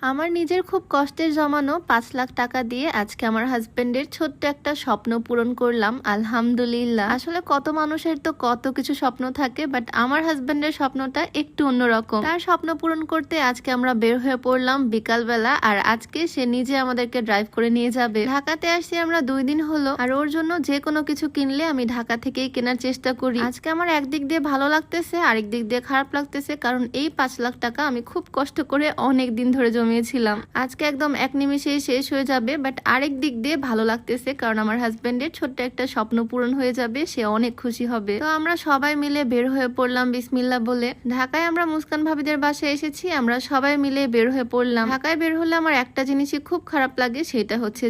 আমার নিজের খুব কষ্টের জমানো ৫ লাখ টাকা দিয়ে আজকে আমার হাজবেন্ডের ছোট্ট একটা স্বপ্ন পূরণ করলাম, আলহামদুলিল্লাহ। আসলে কত মানুষের তো কত কিছু স্বপ্ন থাকে, বাট আমার হাজবেন্ডের স্বপ্নটা একটু অন্যরকম। তার স্বপ্ন পূরণ করতে আজকে আমরা বের হয়ে পড়লাম বিকালবেলা, আর আজকে সে নিজে আমাদেরকে ড্রাইভ করে নিয়ে যাবে। ঢাকাতে আসছি আমরা 2 দিন হলো, আর ওর জন্য যে কোনো কিছু কিনলে আমি ঢাকা থেকেই কেনার চেষ্টা করি। আজকে আমার একদিক দিয়ে ভালো লাগতেছে, আরেক দিক দিয়ে খারাপ লাগতেছে, কারণ এই ৫ লাখ টাকা আমি খুব কষ্ট করে অনেক দিন ধরে জমিয়েছিলাম। আজকে একদম এক নিমিষেই শেষ হয়ে যাবে, বাট আরেক দিক দিয়ে ভালো লাগতেছে, কারণ আমার হাজবেন্ডের ছোট্ট একটা স্বপ্ন পূরণ হয়ে যাবে, সে অনেক খুশি হবে। তো আমরা সবাই মিলে বের হয়ে পড়লাম বিসমিল্লাহ বলে। ঢাকায় আমরা মুস্কান ভাবিদের বাসায় এসেছি, আমরা সবাই মিলে বের হয়ে পড়লাম। ঢাকায় বের হলে আমার একটা জিনিসই খুব খারাপ লাগে, সেটা হচ্ছে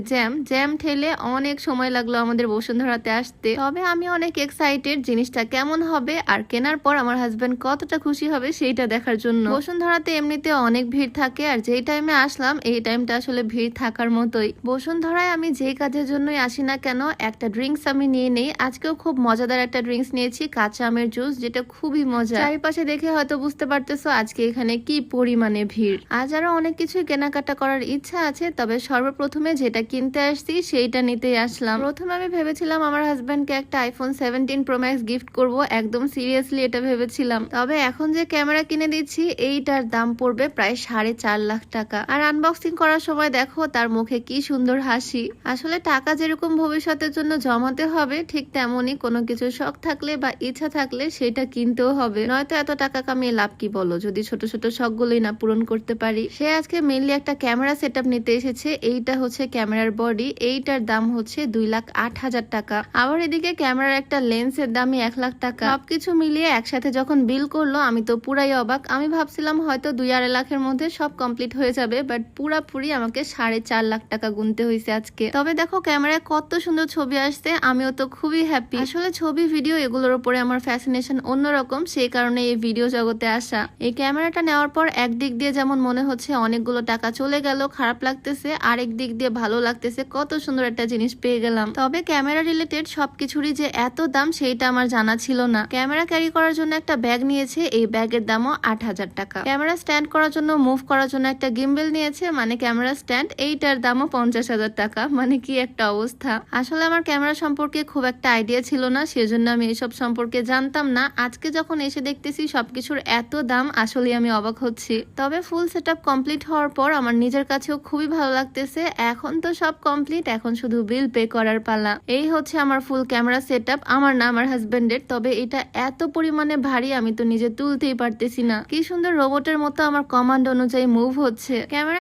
জ্যাম ঠেলে অনেক সময় লাগলো আমাদের বসুন্ধরাতে আসতে। তবে আমি অনেক এক্সাইটেড জিনিসটা কেমন হবে, আর কেনার পর আমার হাজবেন্ড কতটা খুশি হবে সেইটা দেখার জন্য। বসুন্ধরাতে এমনিতে অনেক ভিড় থাকে, আর যেই টাইমে আসলাম এই টাইমটা আসলে ভিড় থাকার মতোই। বসুন্ধরায় আমি যেই কাজের জন্যই আসি না কেন, একটা ড্রিঙ্কস আমি নিয়ে নেই। আজকেও খুব মজাদার একটা ড্রিঙ্কস নিয়েছি, কাঁচা আমের জুস, যেটা খুবই মজা। চারিপাশে দেখে হয়তো বুঝতে পারতেছো আজকে এখানে কি পরিমাণে ভিড়। আজ আরো অনেক কিছুই কেনাকাটা করার ইচ্ছা আছে, তবে সর্বপ্রথমে যেটা কিনতে আসছি সেইটা নিতেই আসলাম। প্রথমে আমি ভেবেছিলাম আমার হাজবেন্ডকে একটা আইফোন 17 প্রো ম্যাক্স গিফট করব, একদম সিরিয়াসলি এটা ভেবেছিলাম। তবে এখন যে ক্যামেরা কিনে দিচ্ছি এইটার দাম পড়বে প্রায় 4.5 লাখ টাকা। আর আনবক্সিং করার সময় দেখো তার মুখে কি সুন্দর হাসি। আসলে টাকা যেরকম ভবিষ্যতের জন্য জমাতে হবে, ঠিক তেমনই কোনো কিছু শখ থাকলে বা ইচ্ছা থাকলে সেটা কিনতেও হবে, নয়তো এত টাকা কামিয়ে লাভ কি বলো, যদি ছোট ছোট শখ গুলোই না পূরণ করতে পারি। সে আজকে মেনলি একটা ক্যামেরা সেটআপ নিতে এসেছে। এইটা হচ্ছে ক্যামেরার বডি, এইটার দাম হচ্ছে 2,08,000 টাকা। আবার এদিকে ক্যামেরার একটা লেন্সের দামই 1 লাখ টাকা। সবকিছু মিলিয়ে একসাথে যখন বিল করলো আমি তো পুরাই অবাক। আমি ভাবছিলাম হয়তো 2-2.5 লাখের মধ্যে সব কমপ্লিট হয়ে যাবে, বাট পুরাপুরি আমাকে 4.5 লাখ টাকা গুনতে হয়েছে আজকে। তবে দেখো ক্যামেরায় কত সুন্দর ছবি আসছে, আমিও তো খুবই হ্যাপি। আসলে ছবি ভিডিও এগুলোর উপরে আমার ফ্যাসিনেশন অন্যরকম, সেই কারণে এই ভিডিও জগতে আসা। এই ক্যামেরাটা নেওয়ার পর একদিক দিয়ে যেমন মনে হচ্ছে অনেকগুলো টাকা চলে গেল, খারাপ লাগতেছে, আরেক দিক দিয়ে ভালো লাগতেছে, কত সুন্দর একটা জিনিস পেয়ে গেলাম। তবে ক্যামেরা রিলেটেড সবকিছুরই যে এত দাম সেইটা আমার জানা ছিল না। ক্যামেরা ক্যারি করার জন্য একটা ব্যাগ নিয়েছে, এই ব্যাগের দামও 8,000 টাকা। ক্যামেরা স্ট্যান্ড করার জন্য, মুভ করার জন্য একটা গিম্বেল নিয়েছে, মানে ক্যামেরা স্ট্যান্ড, এইটার দামও 50,000 টাকা। মানে কি একটা অবস্থা। আসলে আমার ক্যামেরা সম্পর্কে খুব একটা আইডিয়া ছিল না, সেজন্য আমি এইসব সম্পর্কে জানতাম না। আজকে যখন এসে দেখতেছি সবকিছুর এত দাম, আসলে আমি অবাক হচ্ছি। তবে ফুল সেটআপ কমপ্লিট হওয়ার পর আমার নিজের কাছেও খুবই ভালো লাগতেছে। এখন তো সব কমপ্লিট, এখন শুধু বিল পে করার পালা। এই হচ্ছে আমার ফুল ক্যামেরা সেটআপ, আমার না আমার হাজবেন্ডের। তবে এটা এত পরিমাণে ভারী আমি তো নিজে তুলতেই পারতেছি না। কি সুন্দর রোবটের মতো আমার কমান্ড অনুযায়ী মুভ হচ্ছে। ক্যামেরা